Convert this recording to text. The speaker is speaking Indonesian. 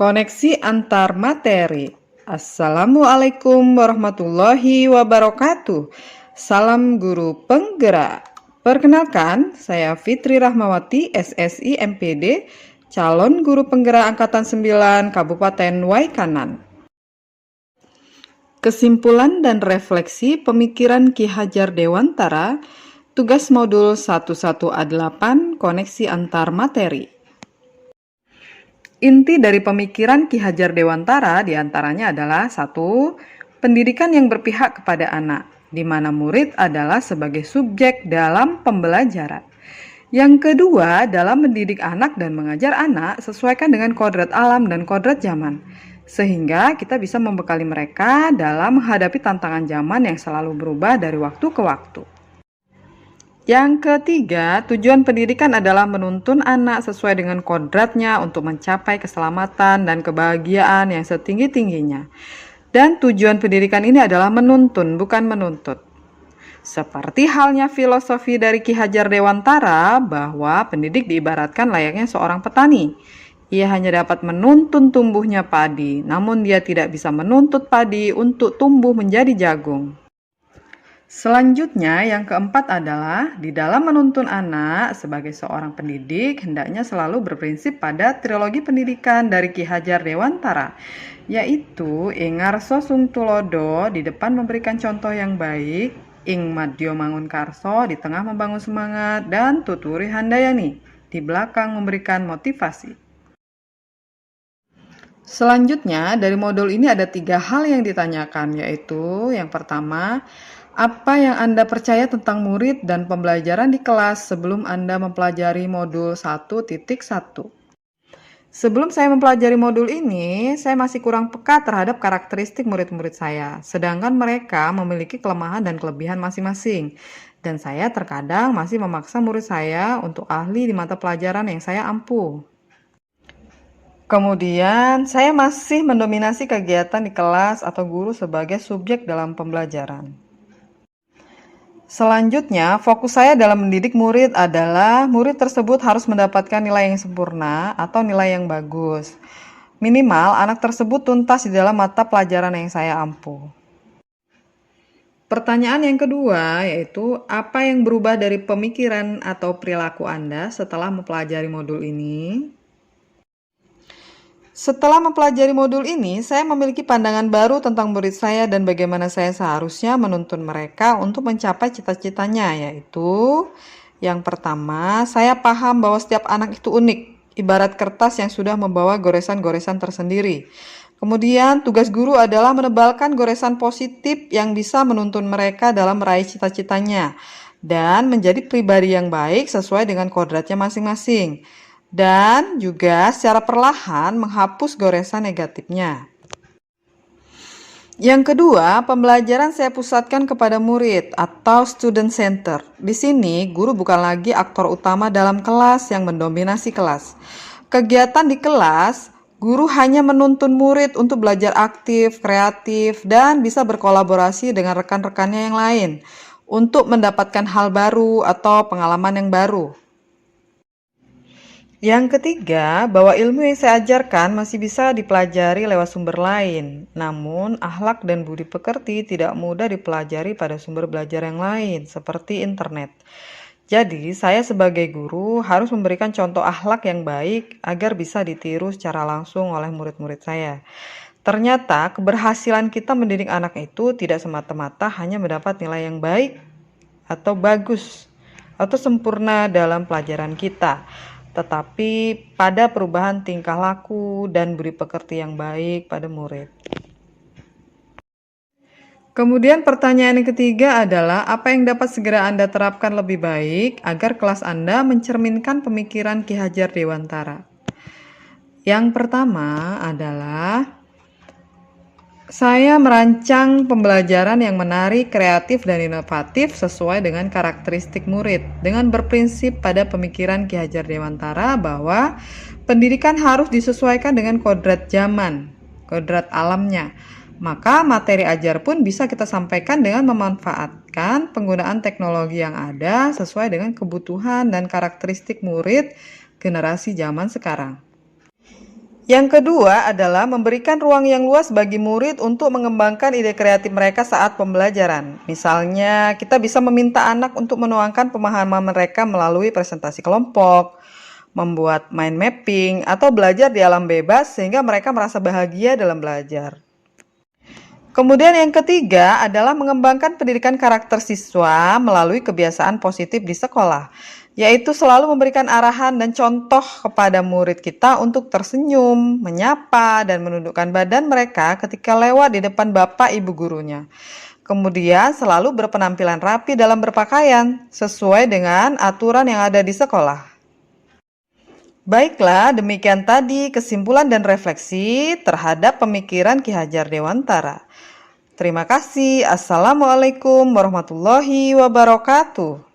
Koneksi antar materi. Assalamualaikum warahmatullahi wabarakatuh. Salam guru penggerak. Perkenalkan, saya Fitri Rahmawati, SSI MPD, calon guru penggerak Angkatan 9 Kabupaten Waikanan. Kesimpulan dan refleksi pemikiran Ki Hajar Dewantara, tugas modul 11A8, koneksi antar materi. Inti dari pemikiran Ki Hajar Dewantara diantaranya adalah 1. Pendidikan yang berpihak kepada anak, di mana murid adalah sebagai subjek dalam pembelajaran. Yang kedua, dalam mendidik anak dan mengajar anak, sesuaikan dengan kodrat alam dan kodrat zaman, sehingga kita bisa membekali mereka dalam menghadapi tantangan zaman yang selalu berubah dari waktu ke waktu. Yang ketiga, tujuan pendidikan adalah menuntun anak sesuai dengan kodratnya untuk mencapai keselamatan dan kebahagiaan yang setinggi-tingginya. Dan tujuan pendidikan ini adalah menuntun, bukan menuntut. Seperti halnya filosofi dari Ki Hajar Dewantara bahwa pendidik diibaratkan layaknya seorang petani. Ia hanya dapat menuntun tumbuhnya padi, namun dia tidak bisa menuntut padi untuk tumbuh menjadi jagung. Selanjutnya, yang keempat adalah di dalam menuntun anak sebagai seorang pendidik hendaknya selalu berprinsip pada trilogi pendidikan dari Ki Hajar Dewantara, yaitu ing ngarsa sung tulodo, di depan memberikan contoh yang baik, ing madya mangun karso, di tengah membangun semangat, dan tuturi handayani, di belakang memberikan motivasi. Selanjutnya, dari modul ini ada 3 hal yang ditanyakan, yaitu yang pertama, apa yang Anda percaya tentang murid dan pembelajaran di kelas sebelum Anda mempelajari modul 1.1? Sebelum saya mempelajari modul ini, saya masih kurang peka terhadap karakteristik murid-murid saya, sedangkan mereka memiliki kelemahan dan kelebihan masing-masing. Dan saya terkadang masih memaksa murid saya untuk ahli di mata pelajaran yang saya ampuh. Kemudian, saya masih mendominasi kegiatan di kelas atau guru sebagai subjek dalam pembelajaran. Selanjutnya, fokus saya dalam mendidik murid adalah murid tersebut harus mendapatkan nilai yang sempurna atau nilai yang bagus. Minimal, anak tersebut tuntas di dalam mata pelajaran yang saya ampuh. Pertanyaan yang kedua yaitu, apa yang berubah dari pemikiran atau perilaku Anda setelah mempelajari modul ini? Setelah mempelajari modul ini, saya memiliki pandangan baru tentang murid saya dan bagaimana saya seharusnya menuntun mereka untuk mencapai cita-citanya, yaitu yang pertama, saya paham bahwa setiap anak itu unik, ibarat kertas yang sudah membawa goresan-goresan tersendiri. Kemudian, tugas guru adalah menebalkan goresan positif yang bisa menuntun mereka dalam meraih cita-citanya dan menjadi pribadi yang baik sesuai dengan kodratnya masing-masing. Dan juga secara perlahan menghapus goresan negatifnya. Yang kedua, pembelajaran saya pusatkan kepada murid atau student center. Di sini, guru bukan lagi aktor utama dalam kelas yang mendominasi kelas. Kegiatan di kelas, guru hanya menuntun murid untuk belajar aktif, kreatif, dan bisa berkolaborasi dengan rekan-rekannya yang lain untuk mendapatkan hal baru atau pengalaman yang baru. Yang ketiga, bahwa ilmu yang saya ajarkan masih bisa dipelajari lewat sumber lain. Namun, akhlak dan budi pekerti tidak mudah dipelajari pada sumber belajar yang lain, seperti internet. Jadi, saya sebagai guru harus memberikan contoh akhlak yang baik agar bisa ditiru secara langsung oleh murid-murid saya. Ternyata, keberhasilan kita mendidik anak itu tidak semata-mata hanya mendapat nilai yang baik atau bagus atau sempurna dalam pelajaran kita, tetapi pada perubahan tingkah laku dan budi pekerti yang baik pada murid. Kemudian pertanyaan yang ketiga adalah, apa yang dapat segera Anda terapkan lebih baik agar kelas Anda mencerminkan pemikiran Ki Hajar Dewantara? Yang pertama adalah, saya merancang pembelajaran yang menarik, kreatif, dan inovatif sesuai dengan karakteristik murid, dengan berprinsip pada pemikiran Ki Hajar Dewantara bahwa pendidikan harus disesuaikan dengan kodrat zaman, kodrat alamnya. Maka materi ajar pun bisa kita sampaikan dengan memanfaatkan penggunaan teknologi yang ada sesuai dengan kebutuhan dan karakteristik murid generasi zaman sekarang. Yang kedua adalah memberikan ruang yang luas bagi murid untuk mengembangkan ide kreatif mereka saat pembelajaran. Misalnya, kita bisa meminta anak untuk menuangkan pemahaman mereka melalui presentasi kelompok, membuat mind mapping, atau belajar di alam bebas sehingga mereka merasa bahagia dalam belajar. Kemudian yang ketiga adalah mengembangkan pendidikan karakter siswa melalui kebiasaan positif di sekolah, yaitu selalu memberikan arahan dan contoh kepada murid kita untuk tersenyum, menyapa, dan menundukkan badan mereka ketika lewat di depan bapak ibu gurunya. Kemudian selalu berpenampilan rapi dalam berpakaian, sesuai dengan aturan yang ada di sekolah. Baiklah, demikian tadi kesimpulan dan refleksi terhadap pemikiran Ki Hajar Dewantara. Terima kasih. Assalamualaikum warahmatullahi wabarakatuh.